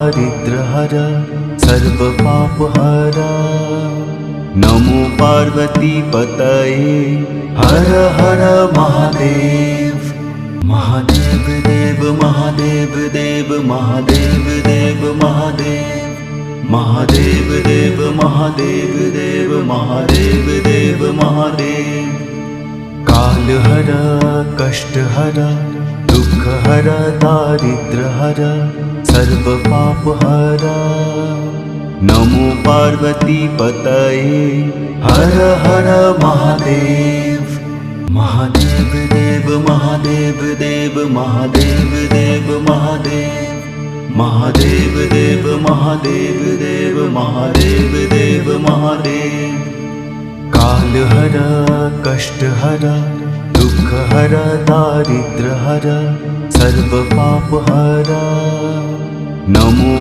दारिद्र्यहर सर्वपापहर नमो पार्वती पतये हर हर महादेव। महादेव देव महादेव देव महादेव देव महादेव महादेव देव महादेव देव महादेव देव महादेव। कालहर कष्टहर दुःखहर दारिद्र्यहर सर्वपापहर नमो पार्वती पतये हर हर महादेव। महादेव देव महादेव देव महादेव देव महादेव महादेव देव महादेव देव महादेव देव महादेव। कालहर कष्टहर दुःखहर दारिद्र्यहर सर्वपापहर नमो